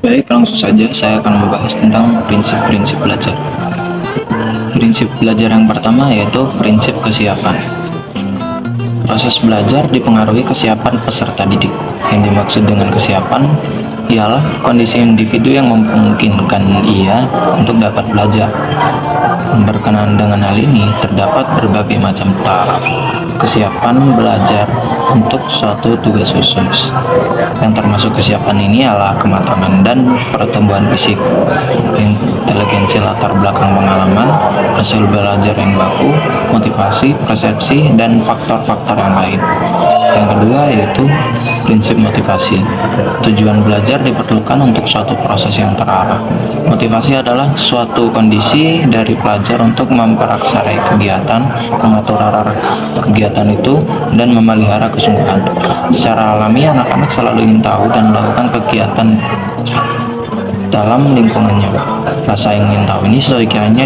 Baik, langsung saja saya akan membahas tentang prinsip-prinsip belajar. Prinsip belajar yang pertama yaitu prinsip kesiapan. Proses belajar dipengaruhi kesiapan peserta didik. Yang dimaksud dengan kesiapan ialah kondisi individu yang memungkinkan ia untuk dapat belajar. Berkenaan dengan hal ini, terdapat berbagai macam taraf kesiapan belajar untuk suatu tugas khusus. Yang termasuk kesiapan ini adalah kematangan dan pertumbuhan fisik, inteligensi latar belakang pengalaman, hasil belajar yang baku, motivasi, persepsi, dan faktor-faktor yang lain. Yang kedua yaitu prinsip motivasi. Tujuan belajar diperlukan untuk suatu proses yang terarah. Motivasi adalah suatu kondisi dari pelajar untuk memperaksarai kegiatan, mengatur arah kegiatan itu, dan memelihara kesungguhan. Secara alami, anak-anak selalu ingin tahu dan melakukan kegiatan dalam lingkungannya. Rasa ingin tahu ini seyogyanya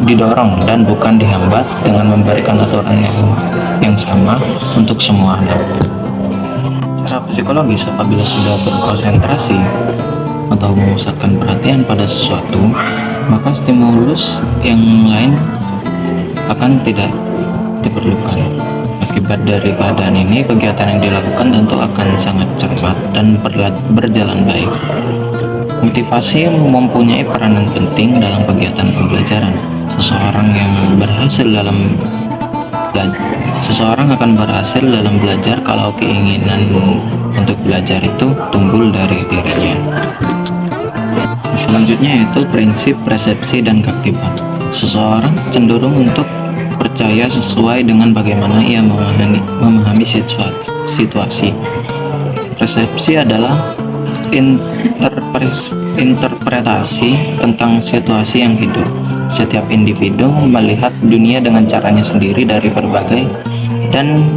didorong dan bukan dihambat dengan memberikan aturan yang sama untuk semua anak. Secara psikologis, apabila sudah berkonsentrasi atau memusatkan perhatian pada sesuatu, maka stimulus yang lain akan tidak diperlukan. Akibat dari keadaan ini, kegiatan yang dilakukan tentu akan sangat cermat dan berjalan baik. Motivasi mempunyai peranan penting dalam kegiatan pembelajaran. Seseorang akan berhasil dalam belajar kalau keinginan untuk belajar itu tumbuh dari dirinya. Selanjutnya yaitu prinsip persepsi dan keaktifan. Seseorang cenderung untuk percaya sesuai dengan bagaimana ia memahami situasi. Persepsi adalah interpretasi tentang situasi yang hidup. Setiap individu melihat dunia dengan caranya sendiri dari berbagai dan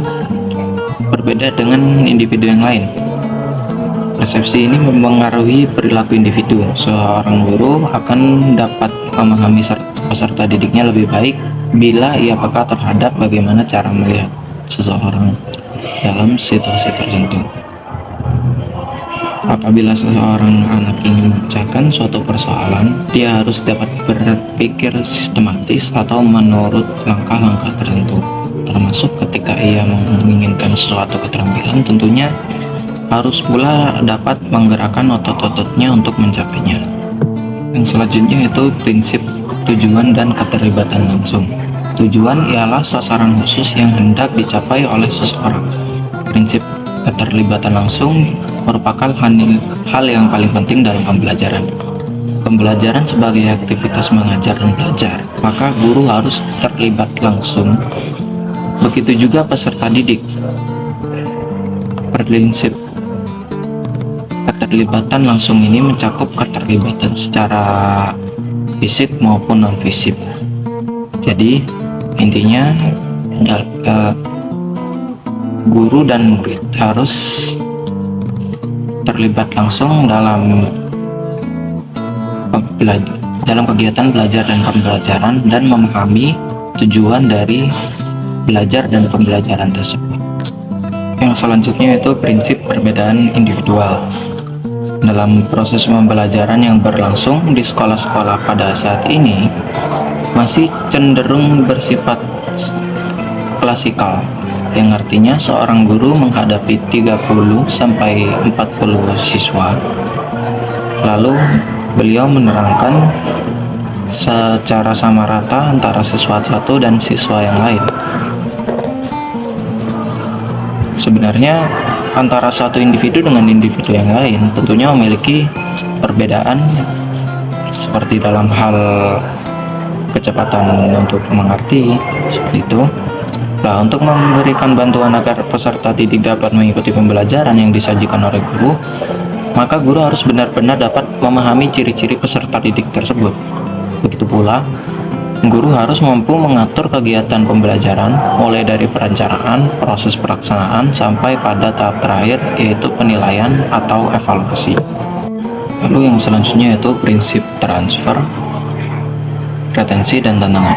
berbeda dengan individu yang lain. Persepsi ini mempengaruhi perilaku individu. Seorang guru akan dapat memahami peserta didiknya lebih baik bila ia peka terhadap bagaimana cara melihat seseorang dalam situasi tertentu. Apabila seorang anak ingin memecahkan suatu persoalan, dia harus dapat berpikir sistematis atau menurut langkah-langkah tertentu. Termasuk ketika ia menginginkan suatu keterampilan, tentunya harus pula dapat menggerakkan otot-ototnya untuk mencapainya. Yang selanjutnya yaitu prinsip tujuan dan keterlibatan langsung. Tujuan ialah sasaran khusus yang hendak dicapai oleh seseorang. Prinsip keterlibatan langsung merupakan hal yang paling penting dalam pembelajaran. Pembelajaran sebagai aktivitas mengajar dan belajar, maka guru harus terlibat langsung. Begitu juga peserta didik. Prinsip keterlibatan langsung ini mencakup keterlibatan secara fisik maupun non-fisik. Jadi intinya guru dan murid harus terlibat langsung dalam kegiatan belajar dan pembelajaran dan memahami tujuan dari belajar dan pembelajaran tersebut. Yang selanjutnya yaitu prinsip perbedaan individual. Dalam proses pembelajaran yang berlangsung di sekolah-sekolah pada saat ini masih cenderung bersifat klasikal, yang artinya seorang guru menghadapi 30 sampai 40 siswa, lalu beliau menerangkan secara sama rata antara siswa satu dan siswa yang lain. Sebenarnya antara satu individu dengan individu yang lain tentunya memiliki perbedaan seperti dalam hal kecepatan untuk mengerti, seperti itu. Nah, untuk memberikan bantuan agar peserta didik dapat mengikuti pembelajaran yang disajikan oleh guru, maka guru harus benar-benar dapat memahami ciri-ciri peserta didik tersebut. Begitu pula, guru harus mampu mengatur kegiatan pembelajaran mulai dari perencanaan, proses pelaksanaan, sampai pada tahap terakhir yaitu penilaian atau evaluasi. Lalu yang selanjutnya yaitu prinsip transfer, retensi, dan tantangan.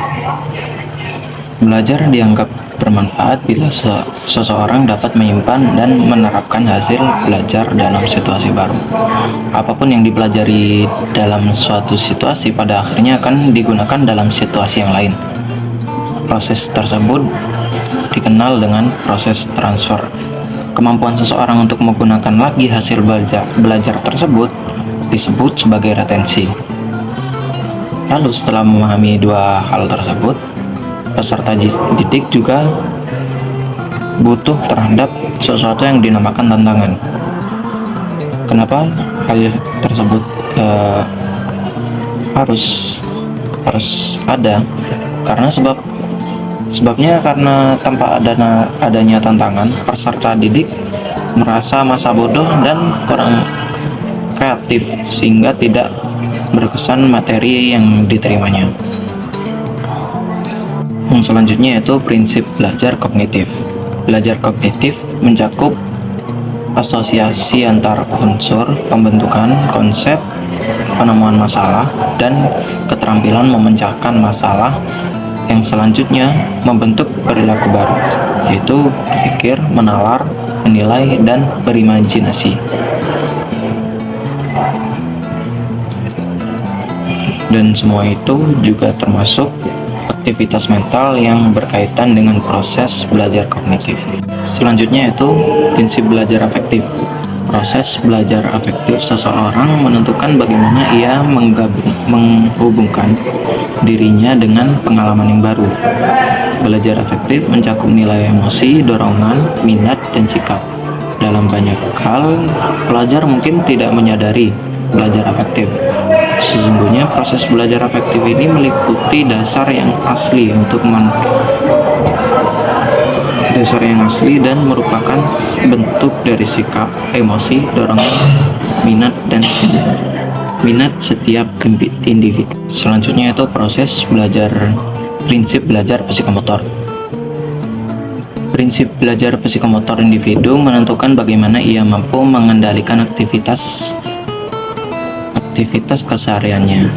Belajar dianggap bermanfaat bila seseorang dapat menyimpan dan menerapkan hasil belajar dalam situasi baru. Apapun yang dipelajari dalam suatu situasi pada akhirnya akan digunakan dalam situasi yang lain. Proses tersebut dikenal dengan proses transfer. Kemampuan seseorang untuk menggunakan lagi hasil belajar tersebut disebut sebagai retensi. Lalu setelah memahami dua hal tersebut, peserta didik juga butuh terhadap sesuatu yang dinamakan tantangan. Kenapa hal tersebut harus ada? Sebabnya karena tanpa adanya tantangan, peserta didik merasa masa bodoh dan kurang kreatif sehingga tidak berkesan materi yang diterimanya. Yang selanjutnya yaitu prinsip belajar kognitif. Belajar kognitif mencakup asosiasi antar unsur, pembentukan konsep, penemuan masalah, dan keterampilan memecahkan masalah yang selanjutnya membentuk perilaku baru, yaitu berpikir, menalar, menilai, dan berimajinasi. Dan semua itu juga termasuk aktivitas mental yang berkaitan dengan proses belajar kognitif. Selanjutnya yaitu prinsip belajar afektif. Proses belajar afektif seseorang menentukan bagaimana ia menghubungkan dirinya dengan pengalaman yang baru. Belajar afektif mencakup nilai emosi, dorongan, minat, dan sikap. Dalam banyak hal, pelajar mungkin tidak menyadari belajar afektif. Sesungguhnya proses belajar afektif ini meliputi dasar yang asli dan merupakan bentuk dari sikap, emosi, dorongan, minat setiap individu. Selanjutnya itu prinsip belajar psikomotor. Prinsip belajar psikomotor individu menentukan bagaimana ia mampu mengendalikan aktivitas kesehariannya.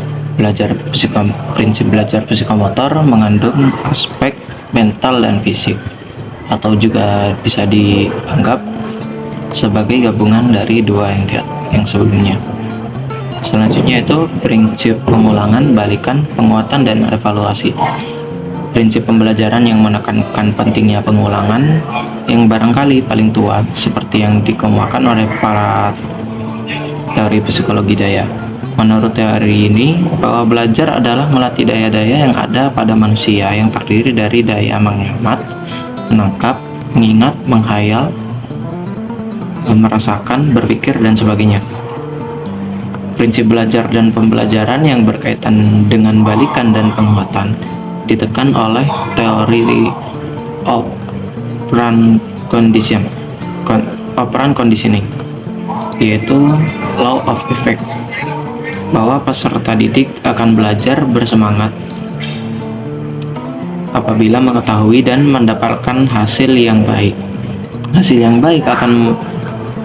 Prinsip belajar psikomotor mengandung aspek mental dan fisik, atau juga bisa dianggap sebagai gabungan dari dua yang sebelumnya. Selanjutnya itu prinsip pengulangan, balikan, penguatan, dan evaluasi. Prinsip pembelajaran yang menekankan pentingnya pengulangan yang barangkali paling tua, seperti yang dikemukakan oleh para teori psikologi daya. Menurut teori ini, bahwa belajar adalah melatih daya-daya yang ada pada manusia yang terdiri dari daya mengamati, menangkap, mengingat, menghayal, merasakan, berpikir, dan sebagainya. Prinsip belajar dan pembelajaran yang berkaitan dengan balikan dan penguatan ditekan oleh teori operant conditioning, yaitu law of effect, bahwa peserta didik akan belajar bersemangat apabila mengetahui dan mendapatkan hasil yang baik. Hasil yang baik akan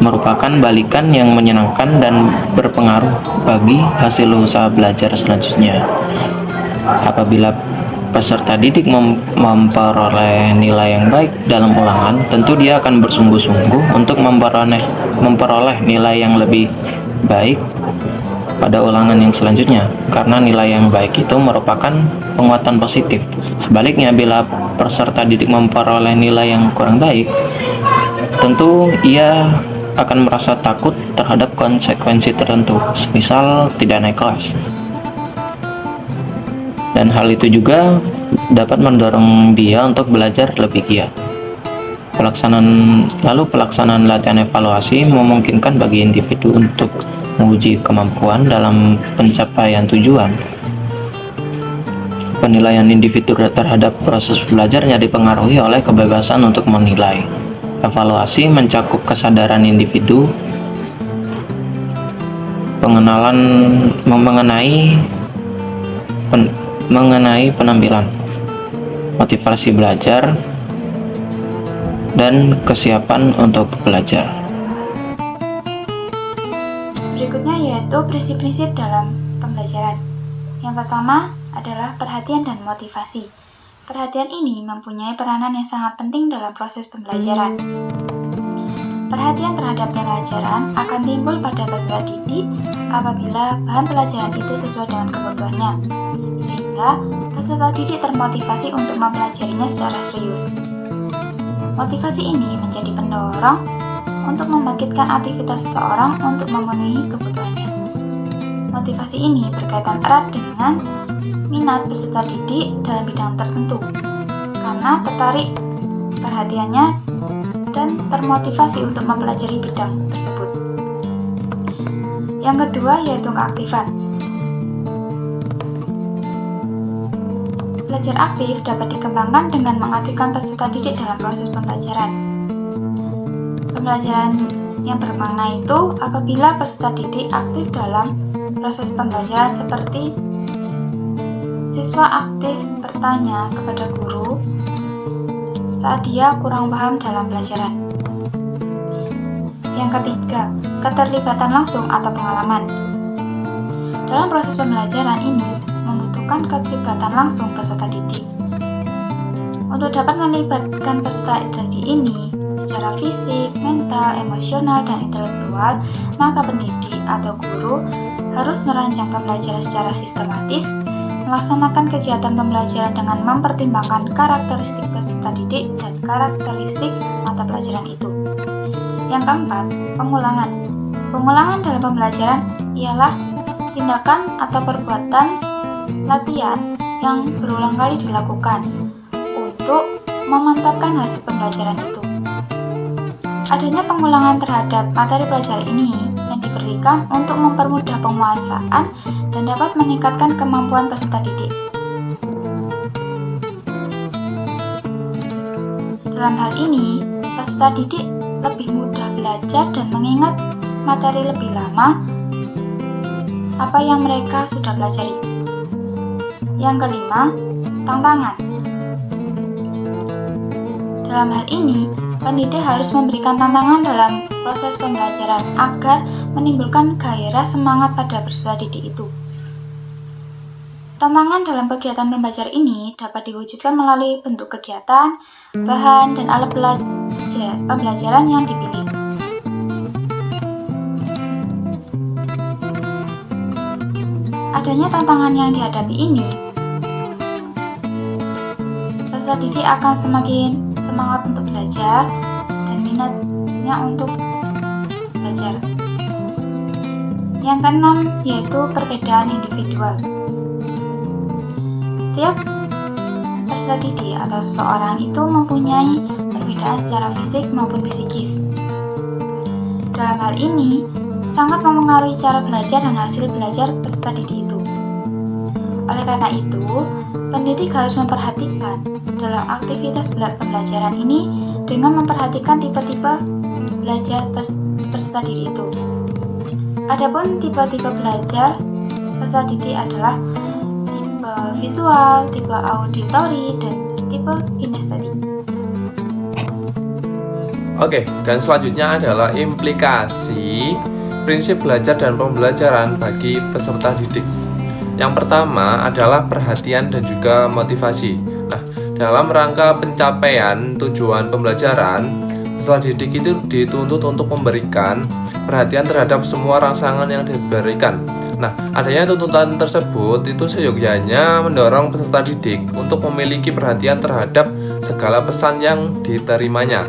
merupakan balikan yang menyenangkan dan berpengaruh bagi hasil usaha belajar selanjutnya. Apabila peserta didik memperoleh nilai yang baik dalam ulangan, tentu dia akan bersungguh-sungguh untuk memperoleh nilai yang lebih baik pada ulangan yang selanjutnya, karena nilai yang baik itu merupakan penguatan positif. Sebaliknya, bila peserta didik memperoleh nilai yang kurang baik, tentu ia akan merasa takut terhadap konsekuensi tertentu, misal tidak naik kelas. Dan hal itu juga dapat mendorong dia untuk belajar lebih giat. Pelaksanaan latihan evaluasi memungkinkan bagi individu untuk menguji kemampuan dalam pencapaian tujuan. Penilaian individu terhadap proses belajarnya dipengaruhi oleh kebebasan untuk menilai. Evaluasi mencakup kesadaran individu, mengenai penampilan, motivasi belajar, dan kesiapan untuk belajar. Berikutnya yaitu prinsip-prinsip dalam pembelajaran. Yang pertama adalah perhatian dan motivasi. Perhatian ini mempunyai peranan yang sangat penting dalam proses pembelajaran. Perhatian terhadap pelajaran akan timbul pada peserta didik apabila bahan pelajaran itu sesuai dengan kebutuhannya, sehingga peserta didik termotivasi untuk mempelajarinya secara serius. Motivasi ini menjadi pendorong untuk membangkitkan aktivitas seseorang untuk memenuhi kebutuhannya. Motivasi ini berkaitan erat dengan minat peserta didik dalam bidang tertentu, karena tertarik perhatiannya dan termotivasi untuk mempelajari bidang tersebut. Yang kedua yaitu keaktifan. Belajar aktif dapat dikembangkan dengan mengaktifkan peserta didik dalam proses pembelajaran. Pembelajaran yang bermakna itu apabila peserta didik aktif dalam proses pembelajaran, seperti siswa aktif bertanya kepada guru saat dia kurang paham dalam pelajaran. Yang ketiga, keterlibatan langsung atau pengalaman. Dalam proses pembelajaran ini membutuhkan keterlibatan langsung peserta didik. Untuk dapat melibatkan peserta didik ini secara fisik, mental, emosional, dan intelektual, maka pendidik atau guru harus merancang pembelajaran secara sistematis, melaksanakan kegiatan pembelajaran dengan mempertimbangkan karakteristik peserta didik dan karakteristik mata pelajaran itu. Yang keempat, pengulangan. Pengulangan dalam pembelajaran ialah tindakan atau perbuatan latihan yang berulang kali dilakukan untuk memantapkan hasil pembelajaran itu. Adanya pengulangan terhadap materi pelajaran ini yang diberikan untuk mempermudah penguasaan dan dapat meningkatkan kemampuan peserta didik. Dalam hal ini, peserta didik lebih mudah belajar dan mengingat materi lebih lama apa yang mereka sudah pelajari. Yang kelima, tantangan. Dalam hal ini, pendidik harus memberikan tantangan dalam proses pembelajaran agar menimbulkan gairah semangat pada peserta didik itu. Tantangan dalam kegiatan pembelajaran ini dapat diwujudkan melalui bentuk kegiatan, bahan, dan alat pembelajaran yang dipilih. Adanya tantangan yang dihadapi ini, peserta didik akan semakin semangat untuk belajar dan minatnya untuk belajar. Yang keenam yaitu perbedaan individual. Setiap peserta didik atau seseorang itu mempunyai perbedaan secara fisik maupun psikis. Dalam hal ini, sangat mempengaruhi cara belajar dan hasil belajar peserta didik itu. Oleh karena itu, pendidik harus memperhatikan dalam aktivitas pembelajaran ini dengan memperhatikan tipe-tipe belajar peserta didik itu. Adapun tipe-tipe belajar peserta didik adalah tipe visual, tipe auditori, dan tipe kinestetik. Oke, dan selanjutnya adalah implikasi prinsip belajar dan pembelajaran bagi peserta didik. Yang pertama adalah perhatian dan juga motivasi. Nah, dalam rangka pencapaian tujuan pembelajaran, peserta didik itu dituntut untuk memberikan perhatian terhadap semua rangsangan yang diberikan. Nah, adanya tuntutan tersebut itu seyogyanya mendorong peserta didik untuk memiliki perhatian terhadap segala pesan yang diterimanya.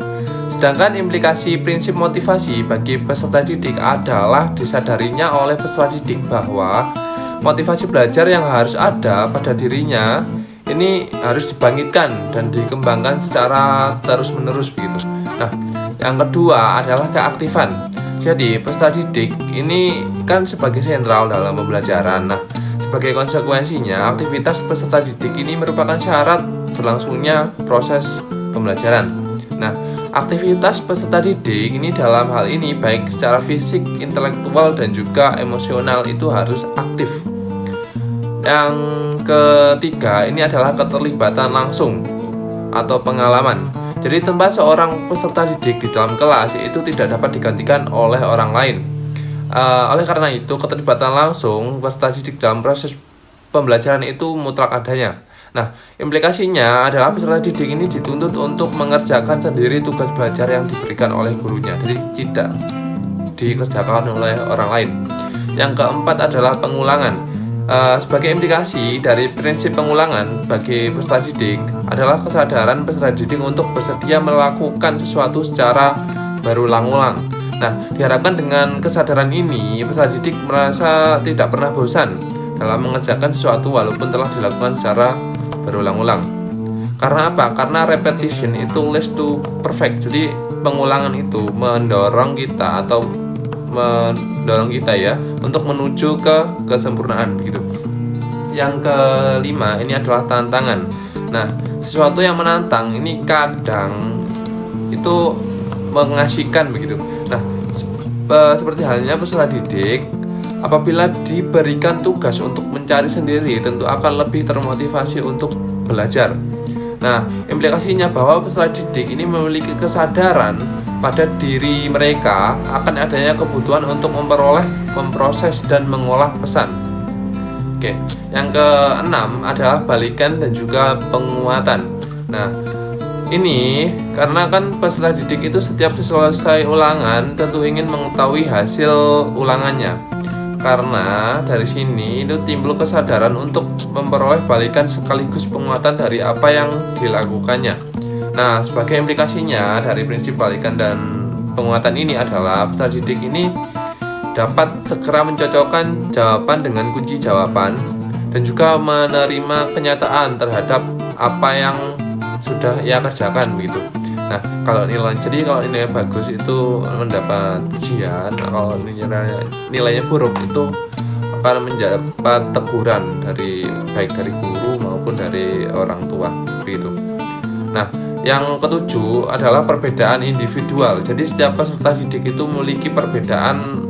Sedangkan implikasi prinsip motivasi bagi peserta didik adalah disadarinya oleh peserta didik bahwa motivasi belajar yang harus ada pada dirinya ini harus dibangkitkan dan dikembangkan secara terus-menerus begitu. Nah, yang kedua adalah keaktifan. Jadi, peserta didik ini kan sebagai sentral dalam pembelajaran. Nah, sebagai konsekuensinya, aktivitas peserta didik ini merupakan syarat berlangsungnya proses pembelajaran. Nah, aktivitas peserta didik ini dalam hal ini baik secara fisik, intelektual, dan juga emosional itu harus aktif. Yang ketiga ini adalah keterlibatan langsung atau pengalaman. Jadi tempat seorang peserta didik di dalam kelas itu tidak dapat digantikan oleh orang lain. Oleh karena itu keterlibatan langsung peserta didik dalam proses pembelajaran itu mutlak adanya. Nah, implikasinya adalah peserta didik ini dituntut untuk mengerjakan sendiri tugas belajar yang diberikan oleh gurunya, jadi tidak dikerjakan oleh orang lain. Yang keempat adalah pengulangan. Sebagai implikasi dari prinsip pengulangan bagi peserta didik adalah kesadaran peserta didik untuk bersedia melakukan sesuatu secara berulang-ulang. Nah, diharapkan dengan kesadaran ini peserta didik merasa tidak pernah bosan dalam mengerjakan sesuatu walaupun telah dilakukan secara berulang-ulang. Karena apa? Karena repetition itu leads to perfect. Jadi pengulangan itu mendorong kita ya untuk menuju ke kesempurnaan begitu. Yang kelima ini adalah tantangan. Nah, sesuatu yang menantang ini kadang itu mengasihkan begitu. Nah, seperti halnya peserta didik apabila diberikan tugas untuk mencari sendiri tentu akan lebih termotivasi untuk belajar. Nah, implikasinya bahwa peserta didik ini memiliki kesadaran pada diri mereka akan adanya kebutuhan untuk memperoleh, memproses, dan mengolah pesan. Oke, yang keenam adalah balikan dan juga penguatan. Nah, ini karena kan peserta didik itu setiap selesai ulangan tentu ingin mengetahui hasil ulangannya. Karena dari sini itu timbul kesadaran untuk memperoleh balikan sekaligus penguatan dari apa yang dilakukannya. Nah, sebagai implikasinya dari prinsip balikan dan penguatan ini adalah peserta didik ini dapat segera mencocokkan jawaban dengan kunci jawaban dan juga menerima kenyataan terhadap apa yang sudah ia kerjakan begitu. Nah, kalau nilainya bagus itu mendapat pujian, kalau nilainya buruk itu akan mendapat teguran baik dari guru maupun dari orang tua begitu. Nah, yang ketujuh adalah perbedaan individual. Jadi setiap peserta didik itu memiliki perbedaan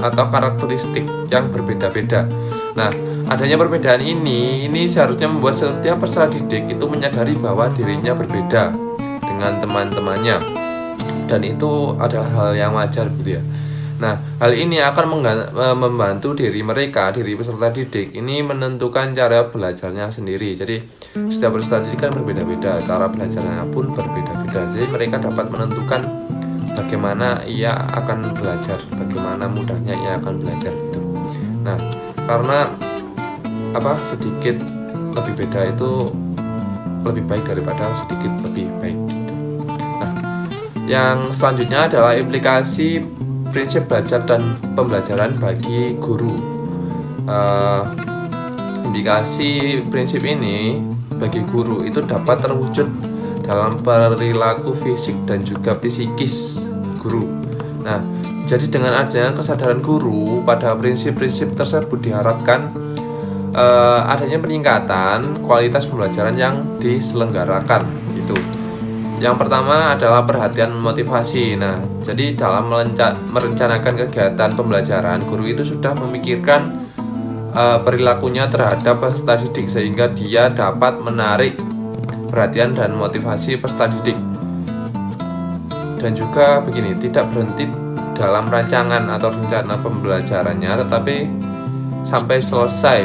atau karakteristik yang berbeda-beda. Nah, adanya perbedaan ini seharusnya membuat setiap peserta didik itu menyadari bahwa dirinya berbeda dengan teman-temannya, dan itu adalah hal yang wajar gitu ya. Nah, hal ini akan membantu diri peserta didik ini menentukan cara belajarnya sendiri. Jadi setiap peserta didik kan berbeda-beda, cara belajarnya pun berbeda-beda. Jadi mereka dapat menentukan bagaimana ia akan belajar, bagaimana mudahnya ia akan belajar gitu. Nah, karena sedikit lebih beda itu lebih baik daripada sedikit lebih baik gitu. Nah, yang selanjutnya adalah implikasi prinsip belajar dan pembelajaran bagi guru. Implikasi prinsip ini bagi guru itu dapat terwujud dalam perilaku fisik dan juga psikis guru. Nah, jadi dengan adanya kesadaran guru pada prinsip-prinsip tersebut diharapkan adanya peningkatan kualitas pembelajaran yang diselenggarakan gitu. Yang pertama adalah perhatian motivasi. Nah, jadi dalam merencanakan kegiatan pembelajaran, guru itu sudah memikirkan perilakunya terhadap peserta didik sehingga dia dapat menarik perhatian dan motivasi peserta didik. Dan juga begini, tidak berhenti dalam rancangan atau rencana pembelajarannya, tetapi sampai selesai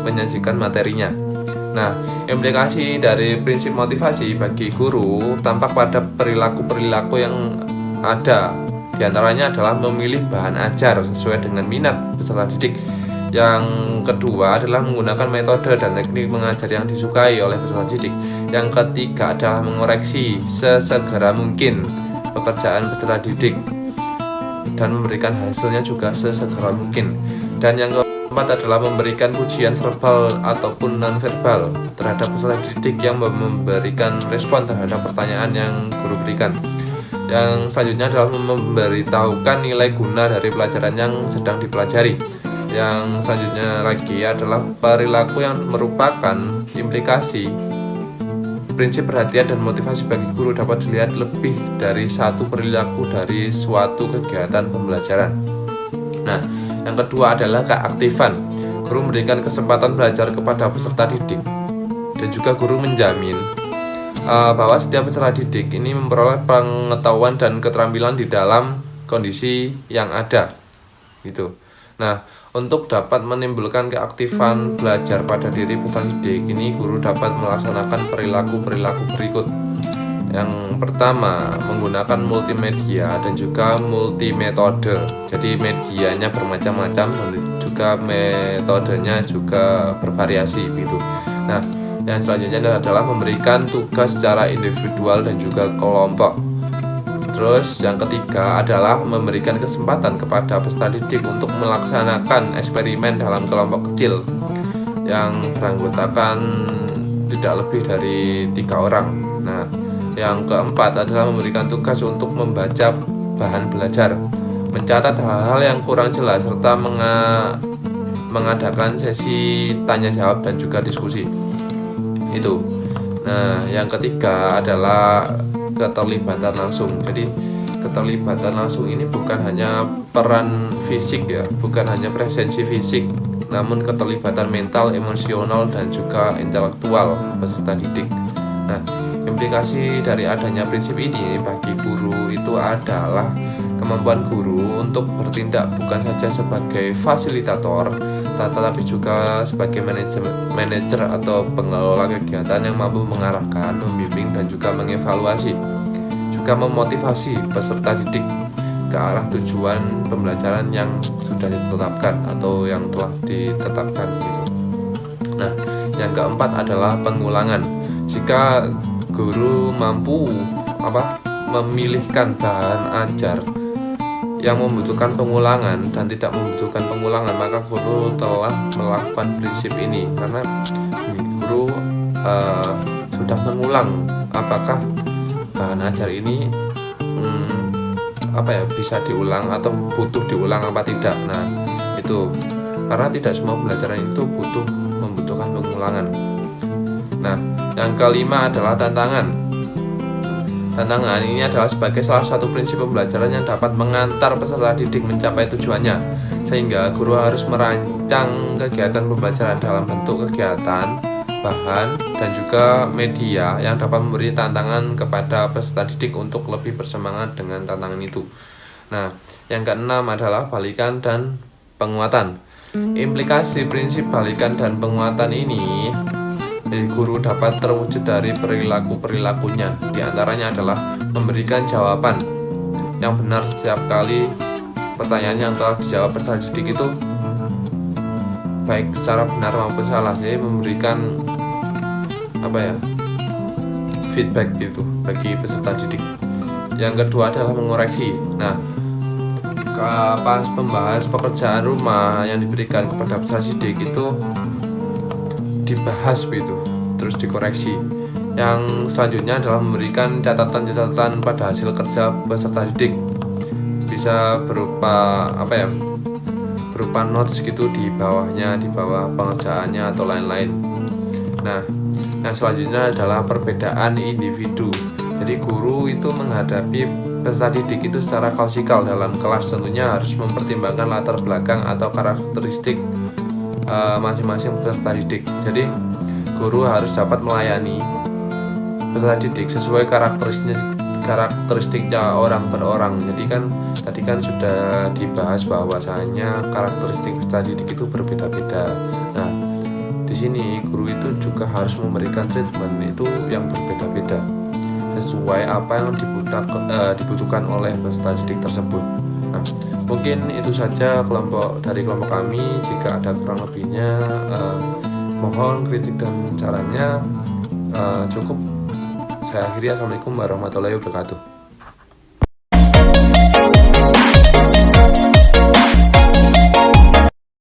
menyajikan materinya. Nah, implikasi dari prinsip motivasi bagi guru tampak pada perilaku-perilaku yang ada. Di antaranya adalah memilih bahan ajar sesuai dengan minat peserta didik. Yang kedua adalah menggunakan metode dan teknik mengajar yang disukai oleh peserta didik. Yang ketiga adalah mengoreksi sesegera mungkin pekerjaan peserta didik dan memberikan hasilnya juga sesegera mungkin. Dan yang keempat adalah memberikan pujian verbal ataupun non-verbal terhadap peserta didik yang memberikan respon terhadap pertanyaan yang guru berikan. Yang selanjutnya adalah memberitahukan nilai guna dari pelajaran yang sedang dipelajari. Yang selanjutnya lagi adalah perilaku yang merupakan implikasi prinsip perhatian dan motivasi bagi guru dapat dilihat lebih dari satu perilaku dari suatu kegiatan pembelajaran. Nah, yang kedua adalah keaktifan. Guru memberikan kesempatan belajar kepada peserta didik dan juga guru menjamin bahwa setiap peserta didik ini memperoleh pengetahuan dan keterampilan di dalam kondisi yang ada gitu. Nah, Untuk dapat menimbulkan keaktifan belajar pada diri peserta didik, ini guru dapat melaksanakan perilaku-perilaku berikut. Yang pertama, menggunakan multimedia dan juga multimetode. Jadi medianya bermacam-macam dan juga metodenya juga bervariasi gitu. Nah, yang selanjutnya adalah memberikan tugas secara individual dan juga kelompok. Terus yang ketiga adalah memberikan kesempatan kepada peserta didik untuk melaksanakan eksperimen dalam kelompok kecil yang beranggotakan tidak lebih dari 3 orang. Nah, yang keempat adalah memberikan tugas untuk membaca bahan belajar, mencatat hal-hal yang kurang jelas, serta mengadakan sesi tanya jawab dan juga diskusi. Itu. Nah, yang ketiga adalah keterlibatan langsung. Jadi keterlibatan langsung ini bukan hanya peran fisik ya, bukan hanya presensi fisik, namun keterlibatan mental, emosional, dan juga intelektual peserta didik. Nah, implikasi dari adanya prinsip ini bagi guru itu adalah kemampuan guru untuk bertindak bukan saja sebagai fasilitator, tetapi juga sebagai manajer atau pengelola kegiatan yang mampu mengarahkan, membimbing, dan juga mengevaluasi, juga memotivasi peserta didik ke arah tujuan pembelajaran yang sudah ditetapkan atau yang telah ditetapkan gitu. Nah, yang keempat adalah pengulangan. Jika guru mampu memilihkan bahan ajar yang membutuhkan pengulangan dan tidak membutuhkan pengulangan, maka guru telah melakukan prinsip ini karena guru sudah mengulang apakah bahan ajar ini bisa diulang atau butuh diulang apa tidak. Nah, itu karena tidak semua pembelajaran itu membutuhkan pengulangan. Nah, yang kelima adalah tantangan. Tantangan ini adalah sebagai salah satu prinsip pembelajaran yang dapat mengantar peserta didik mencapai tujuannya, sehingga guru harus merancang kegiatan pembelajaran dalam bentuk kegiatan, bahan, dan juga media yang dapat memberi tantangan kepada peserta didik untuk lebih bersemangat dengan tantangan itu. Nah, yang keenam adalah balikan dan penguatan. Implikasi prinsip balikan dan penguatan ini guru dapat terwujud dari perilakunya. Di antaranya adalah memberikan jawaban yang benar setiap kali pertanyaan yang telah dijawab peserta didik itu baik secara benar maupun salah. Jadi memberikan feedback itu bagi peserta didik. Yang kedua adalah mengoreksi. Nah, pas membahas pekerjaan rumah yang diberikan kepada peserta didik itu dibahas begitu, terus dikoreksi. Yang selanjutnya adalah memberikan catatan-catatan pada hasil kerja peserta didik, bisa berupa berupa notes gitu di bawahnya, di bawah pengerjaannya atau lain-lain. Nah, yang selanjutnya adalah perbedaan individu. Jadi guru itu menghadapi peserta didik itu secara klasikal dalam kelas, tentunya harus mempertimbangkan latar belakang atau karakteristik masing-masing peserta didik. Jadi guru harus dapat melayani peserta didik sesuai karakteristiknya orang per orang. Jadi tadi kan sudah dibahas bahwasanya karakteristik peserta didik itu berbeda-beda. Nah, di sini guru itu juga harus memberikan treatment itu yang berbeda-beda sesuai apa yang dibutuhkan oleh peserta didik tersebut. Nah, mungkin itu saja dari kelompok kami. Jika ada kurang lebihnya, mohon kritik dan sarannya. Cukup saya akhiri. Assalamualaikum warahmatullahi wabarakatuh.